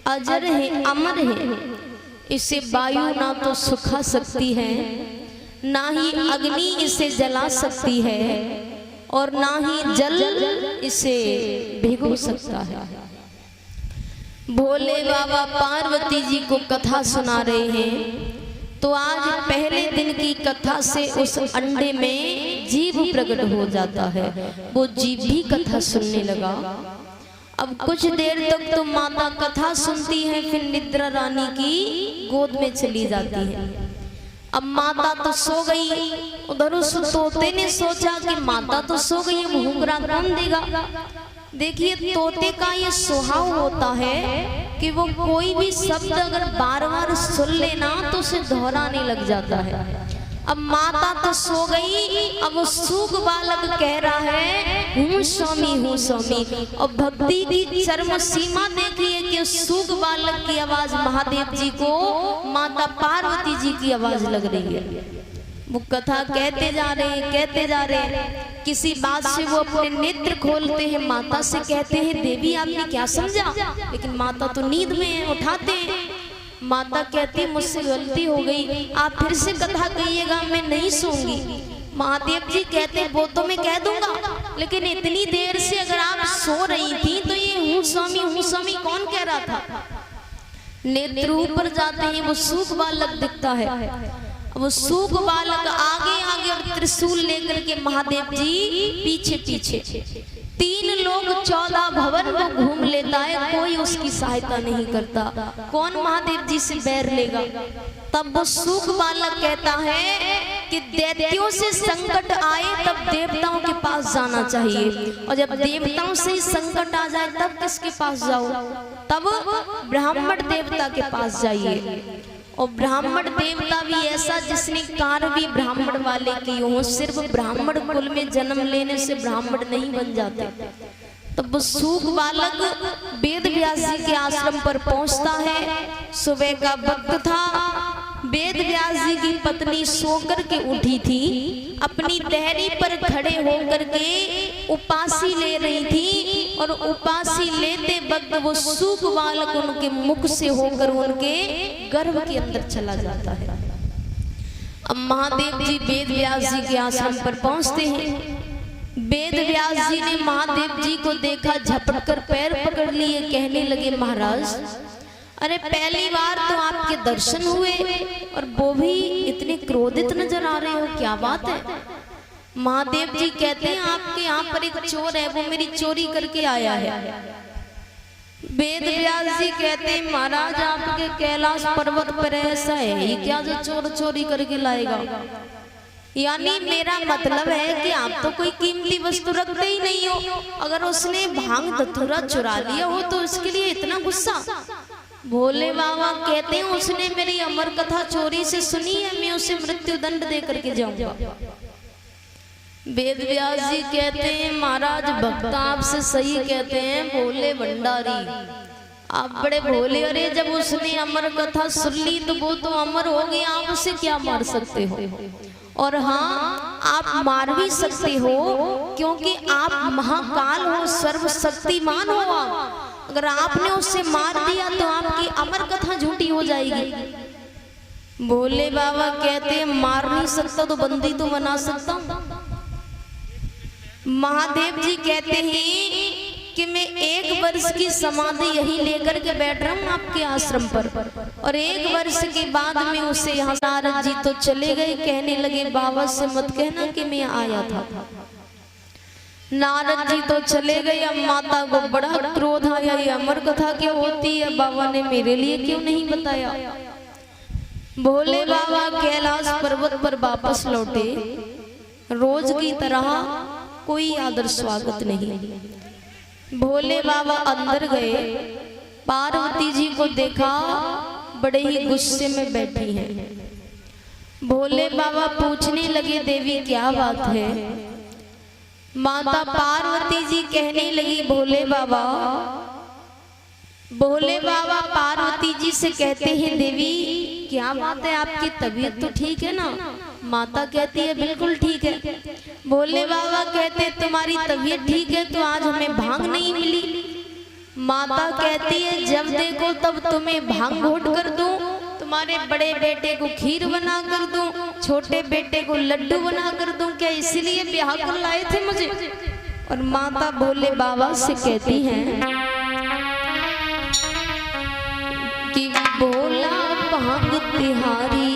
अजर है, अमर है, इसे वायु ना तो सुखा सकती है, ना ही अग्नि इसे जला सकती है, और ना ही जल इसे भिगो सकता है। भोले बाबा पार्वती जी को कथा सुना रहे हैं, तो आज पहले दिन की कथा से उस अंडे में जीव प्रकट हो जाता है। वो जीव भी कथा सुनने लगा। अब कुछ देर तक तो माता कथा सुनती है, फिर निद्रा रानी की गोद में चली जाती है। अब माता तो सो गई, उधर उस तोते ने सोचा कि माता तो सो गई, घूंघरा कौन देगा। देखिए तोते का ये स्वभाव होता है कि वो कोई भी शब्द अगर बार बार सुन लेना तो उसे दोहराने लग जाता है। अब माता तो सो गई, अब वो सूग बालक कह रहा है हूँ स्वामी, हूँ स्वामी। और भक्ति की चरम सीमा देखिए कि सूग बालक की आवाज महादेव जी को माता पार्वती जी की आवाज लग रही है। वो कथा कहते जा रहे हैं, कहते जा रहे हैं। किसी बात से वो अपने नेत्र खोलते हैं, माता से कहते हैं देवी आपने क्या समझा, लेकिन माता तो नींद में है, उठाते हैं। माता कहती मुझसे गलती हो गई, आप फिर से कथा कहिएगा, मैं नहीं सोऊंगी। महादेव जी कहते वो तो मैं कह दूंगा, लेकिन इतनी देर से अगर आप सो रही थी तो ये हूँ स्वामी कौन कह रहा था। नेत्र ऊपर जाते हैं, वो सूग बालक दिखता है। वो सूग बालक आगे आगे और त्रिशूल लेकर के महादेव जी पीछे पीछे। 3 लोग 14 भवन में घूम लेता है, कोई उसकी सहायता नहीं करता। कौन महादेव जी से बैर लेगा। तब वो सूग बालक कहता है कि दैत्यों से संकट आए तब देवताओं के पास जाना चाहिए, और जब देवताओं से ही संकट आ जाए तब किसके पास जाओ, तब ब्राह्मण देवता के पास जाइए। और ब्राह्मण देवता भी ऐसा जिसने कार्य भी ब्राह्मण वाले की हो, सिर्फ ब्राह्मण कुल में जन्म लेने से ब्राह्मण नहीं बन जाते। तब वो सूग बालक वेद व्यास जी के आश्रम पर पहुंचता है। सुबह का वक्त था, वेद व्यास जी की पत्नी सोकर के उठी थी, अपनी टहनी पर खड़े होकर के उपासी ले रही थी, और उपासी लेते वक्त वो सूग बालक उनके मुख से होकर उनके गर्भ के अंदर चला जाता है। अब महादेव जी वेद व्यास जी के आश्रम पर पहुंचते हैं। वेद व्यास जी ने महादेव जी को देखा, झपट कर पैर पकड़ लिए, कहने लगे महाराज अरे पहली बार तो आपके दर्शन हुए और वो भी इतने क्रोधित नजर आ रहे हो, क्या बात है। महादेव जी कहते हैं आपके यहाँ पर एक चोर है, वो मेरी चोरी करके आया है। वेद व्यास जी कहते हैं महाराज आपके कैलाश पर्वत पर ऐसा है ही क्या जो चोर चोरी करके लाएगा। यानी मेरा मतलब है कि आप तो कोई कीमती वस्तु रखते ही नहीं हो, अगर उसने भांग धतूरा चुरा लिया हो तो उसके लिए इतना गुस्सा। भोले बाबा कहते हैं उसने मेरी अमर कथा चोरी से सुनी है, मैं उसे मृत्यु दंड दे करके जाऊंगा। वेद व्यास जी कहते हैं महाराज भक्त आपसे सही कहते हैं भोले भंडारी, आप बड़े भोले। अरे जब उसने अमर कथा सुन ली तो वो तो अमर हो गया, आप उसे क्या मार सकते हो। और हाँ आप मार भी सकते हो क्योंकि आप महाकाल हो, सर्वशक्तिमान हो। आप अगर आपने उससे मार दिया तो आपकी अमर कथा झूठी हो जाएगी। भोले बाबा कहते हैं मार नहीं सकता तो बंदी तो बना सकता हूं। महादेव जी कहते हैं कि मैं 1 वर्ष की समाधि यही लेकर के बैठ रहा हूँ आपके आश्रम पर, और 1 वर्ष के बाद में उसे यहाँ नारद जी तो चले गए, कहने लगे बाबा से मत कहना कि मैं आया था। नारद जी तो चले गए। अब माता को बड़ा क्रोध आया, ये अमर कथा क्या होती है, बाबा ने मेरे लिए क्यों नहीं बताया। भोले बाबा कैलाश पर्वत पर वापस लौटे, रोज की तरह कोई आदर स्वागत नहीं। भोले बाबा अंदर गए, पार्वती जी को देखा बड़े ही गुस्से में बैठी हैं। भोले बाबा पूछने लगे देवी क्या बात है। माता पार्वती जी कहने लगी भोले बाबा पार्वती जी से कहते हैं देवी क्या बात है, आपकी तबीयत तो ठीक है ना। माता कहती है बिल्कुल ठीक है। भोले बाबा कहते तुम्हारी तबीयत ठीक है तो आज हमें भांग नहीं मिली। माता कहती है जब देखो तब तुम्हें भांग घोट कर दूं, तुम्हारे बड़े बेटे को खीर बना कर दूं, छोटे बेटे को लड्डू बना कर दूं, क्या इसीलिए ब्याह कर लाए थे मुझे? और माता भोले बाबा से कहती हैं कि भोला भांग तिहारी